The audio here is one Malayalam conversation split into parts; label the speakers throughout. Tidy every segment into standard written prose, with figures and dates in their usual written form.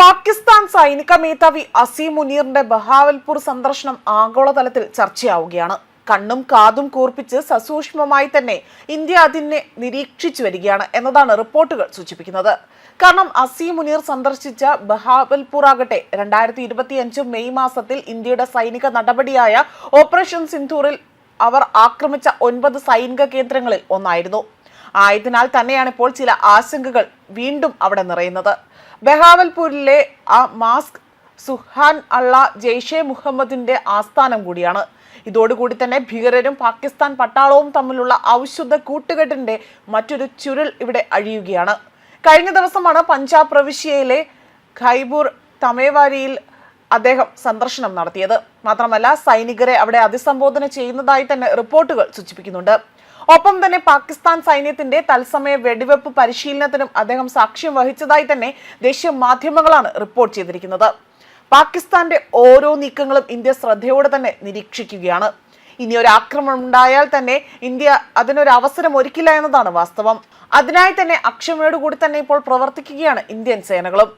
Speaker 1: പാകിസ്ഥാൻ സൈനിക മേധാവി അസീം മുനീറിന്റെ ബഹാവൽപൂർ സന്ദർശനം ആഗോളതലത്തിൽ ചർച്ചയാവുകയാണ്. കണ്ണും കാതും കൂർപ്പിച്ച് സസൂക്ഷ്മമായി തന്നെ ഇന്ത്യ അതിനെ നിരീക്ഷിച്ചു വരികയാണ് എന്നതാണ് റിപ്പോർട്ടുകൾ സൂചിപ്പിക്കുന്നത്. കാരണം അസീം മുനീർ സന്ദർശിച്ച ബഹാവൽപൂർ ആകട്ടെ 2025 മെയ് മാസത്തിൽ ഇന്ത്യയുടെ സൈനിക നടപടിയായ ഓപ്പറേഷൻ സിന്ധൂറിൽ അവർ ആക്രമിച്ച 9 സൈനിക കേന്ദ്രങ്ങളിൽ ഒന്നായിരുന്നു. ആയതിനാൽ തന്നെയാണ് ഇപ്പോൾ ചില ആശങ്കകൾ വീണ്ടും അവിടെ നിറയുന്നത്. ബഹാവൽപൂരിലെ ആ മാസ്ക് സുഹാൻ അള്ള ജെയ്ഷെ മുഹമ്മദിന്റെ ആസ്ഥാനം കൂടിയാണ്. ഇതോടുകൂടി തന്നെ ഭീകരരും പാകിസ്ഥാൻ പട്ടാളവും തമ്മിലുള്ള ഔഷധ കൂട്ടുകെട്ടിന്റെ മറ്റൊരു ചുരുൾ ഇവിടെ അഴിയുകയാണ്. കഴിഞ്ഞ ദിവസമാണ് പഞ്ചാബ് പ്രവിശ്യയിലെ ഖൈബൂർ തമേവാരിയിൽ അദ്ദേഹം സന്ദർശനം നടത്തിയത്. മാത്രമല്ല സൈനികരെ അവിടെ അഭിസംബോധന ചെയ്യുന്നതായി തന്നെ റിപ്പോർട്ടുകൾ സൂചിപ്പിക്കുന്നുണ്ട്. ഒപ്പം തന്നെ പാകിസ്ഥാൻ സൈന്യത്തിന്റെ തത്സമയ വെടിവെപ്പ് പരിശീലനത്തിനും അദ്ദേഹം സാക്ഷ്യം വഹിച്ചതായി തന്നെ ദേശീയ മാധ്യമങ്ങളാണ് റിപ്പോർട്ട് ചെയ്തിരിക്കുന്നത്. പാകിസ്ഥാന്റെ ഓരോ നീക്കങ്ങളും ഇന്ത്യ ശ്രദ്ധയോടെ തന്നെ നിരീക്ഷിക്കുകയാണ്. ഇനി ഒരു ആക്രമണം ഉണ്ടായാൽ തന്നെ ഇന്ത്യ അതിനൊരു അവസരം ഒരുക്കില്ല എന്നതാണ് വാസ്തവം. അതിനായി തന്നെ അക്ഷമയോടുകൂടി തന്നെ ഇപ്പോൾ പ്രവർത്തിക്കുകയാണ് ഇന്ത്യൻ സേനകളും.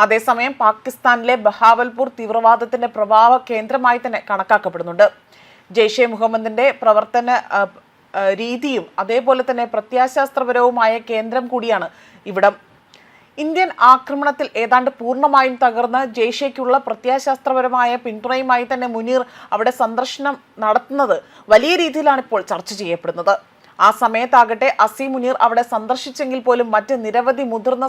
Speaker 1: അതേസമയം പാകിസ്ഥാനിലെ ബഹാവൽപൂർ തീവ്രവാദത്തിന്റെ പ്രഭാവ കേന്ദ്രമായി തന്നെ കണക്കാക്കപ്പെടുന്നുണ്ട്. ജെയ്ഷെ മുഹമ്മദിന്റെ പ്രവർത്തന രീതിയും അതേപോലെ തന്നെ പ്രത്യാശാസ്ത്രപരവുമായ കേന്ദ്രം കൂടിയാണ് ഇവിടം. ഇന്ത്യൻ ആക്രമണത്തിൽ ഏതാണ്ട് പൂർണ്ണമായും തകർന്ന് ജെയ്ഷയ്ക്കുള്ള പ്രത്യാശാസ്ത്രപരമായ പിന്തുണയുമായി തന്നെ മുനീർ അവിടെ സന്ദർശനം നടത്തുന്നത് വലിയ രീതിയിലാണ് ഇപ്പോൾ ചർച്ച ചെയ്യപ്പെടുന്നത്. ആ സമയത്താകട്ടെ അസീം മുനീർ അവിടെ സന്ദർശിച്ചെങ്കിൽ പോലും മറ്റ് നിരവധി മുതിർന്ന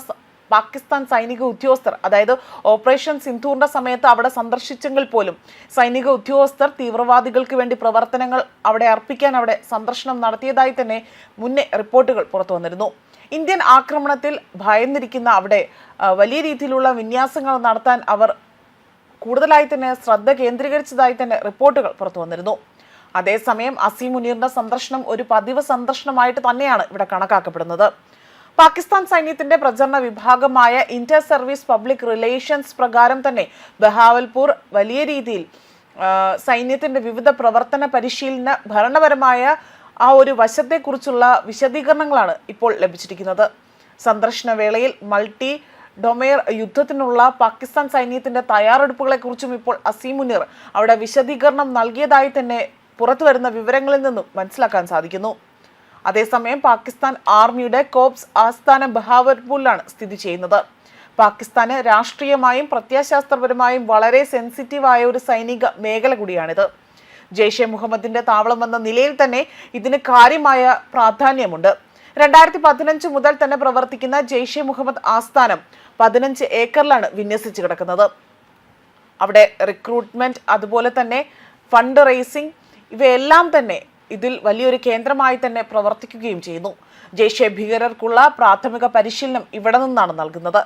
Speaker 1: പാകിസ്ഥാൻ സൈനിക ഉദ്യോഗസ്ഥർ, അതായത് ഓപ്പറേഷൻ സിന്ധൂറിന്റെ സമയത്ത് അവിടെ സന്ദർശിച്ചെങ്കിൽ പോലും സൈനിക ഉദ്യോഗസ്ഥർ തീവ്രവാദികൾക്ക് വേണ്ടി പ്രവർത്തനങ്ങൾ അവിടെ അർപ്പിക്കാൻ അവിടെ സന്ദർശനം നടത്തിയതായി തന്നെ മുന്നേ റിപ്പോർട്ടുകൾ പുറത്തു വന്നിരുന്നു. ഇന്ത്യൻ ആക്രമണത്തിൽ ഭയന്നിരിക്കുന്ന അവിടെ വലിയ രീതിയിലുള്ള വിന്യാസങ്ങൾ നടത്താൻ അവർ കൂടുതലായി തന്നെ ശ്രദ്ധ കേന്ദ്രീകരിച്ചതായി തന്നെ റിപ്പോർട്ടുകൾ പുറത്തു വന്നിരുന്നു. അതേസമയം അസീം മുനീറിന്റെ സന്ദർശനം ഒരു പതിവ് സന്ദർശനമായിട്ട് തന്നെയാണ് ഇവിടെ കണക്കാക്കപ്പെടുന്നത്. പാകിസ്ഥാൻ സൈന്യത്തിന്റെ പ്രചരണ വിഭാഗമായ ഇന്റർ സർവീസ് പബ്ലിക് റിലേഷൻസ് പ്രകാരം തന്നെ ബഹാവൽപൂർ വലിയ രീതിയിൽ സൈന്യത്തിന്റെ വിവിധ പ്രവർത്തന പരിശീലന ഭരണപരമായ ആ ഒരു വശത്തെക്കുറിച്ചുള്ള വിശദീകരണങ്ങളാണ് ഇപ്പോൾ ലഭിച്ചിരിക്കുന്നത്. സന്ദർശന വേളയിൽ മൾട്ടി ഡൊമൈൻ യുദ്ധത്തിനുള്ള പാകിസ്ഥാൻ സൈന്യത്തിന്റെ തയ്യാറെടുപ്പുകളെ കുറിച്ചും ഇപ്പോൾ അസീം മുനീർ അവിടെ വിശദീകരണം നൽകിയതായി തന്നെ പുറത്തു വരുന്ന വിവരങ്ങളിൽ നിന്നും മനസ്സിലാക്കാൻ സാധിക്കുന്നു. അതേസമയം പാകിസ്ഥാൻ ആർമിയുടെ കോപ്സ് ആസ്ഥാനം ബഹാവൽപൂരിലാണ് സ്ഥിതി ചെയ്യുന്നത്. പാകിസ്ഥാന് രാഷ്ട്രീയമായും പ്രത്യാശാസ്ത്രപരമായും വളരെ സെൻസിറ്റീവായ ഒരു സൈനിക മേഖല കൂടിയാണിത്. ജെയ്ഷെ മുഹമ്മദിന്റെ താവളമെന്ന നിലയിൽ തന്നെ ഇതിന് കാര്യമായ പ്രാധാന്യമുണ്ട്. 2015 മുതൽ തന്നെ പ്രവർത്തിക്കുന്ന ജെയ്ഷെ മുഹമ്മദ് ആസ്ഥാനം 15 ഏക്കറിലാണ് വിന്യസിച്ച് കിടക്കുന്നത്. അവിടെ റിക്രൂട്ട്മെന്റ് അതുപോലെ തന്നെ ഫണ്ട് റേസിംഗ് ഇവയെല്ലാം തന്നെ ഇതിൽ വലിയൊരു കേന്ദ്രമായി തന്നെ പ്രവർത്തിക്കുകയും ചെയ്യുന്നു. ജെയ്ഷെ ഭീകരർക്കുള്ള പ്രാഥമിക പരിശീലനം ഇവിടെ നിന്നാണ് നൽകുന്നത്.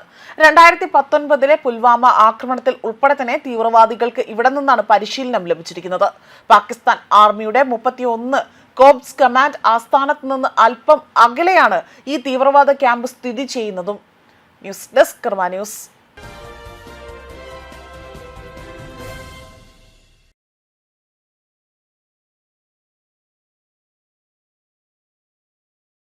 Speaker 1: 2019 പുൽവാമ ആക്രമണത്തിൽ ഉൾപ്പെടെ തന്നെ തീവ്രവാദികൾക്ക് ഇവിടെ നിന്നാണ് പരിശീലനം ലഭിച്ചിരിക്കുന്നത്. പാകിസ്ഥാൻ ആർമിയുടെ 31 കോപ്സ് കമാൻഡ് ആസ്ഥാനത്ത് നിന്ന് അല്പം അകലെയാണ് ഈ തീവ്രവാദ ക്യാമ്പ് സ്ഥിതി ചെയ്യുന്നതും. ന്യൂസ് ഡെസ്ക് കർമ്മ ന്യൂസ്.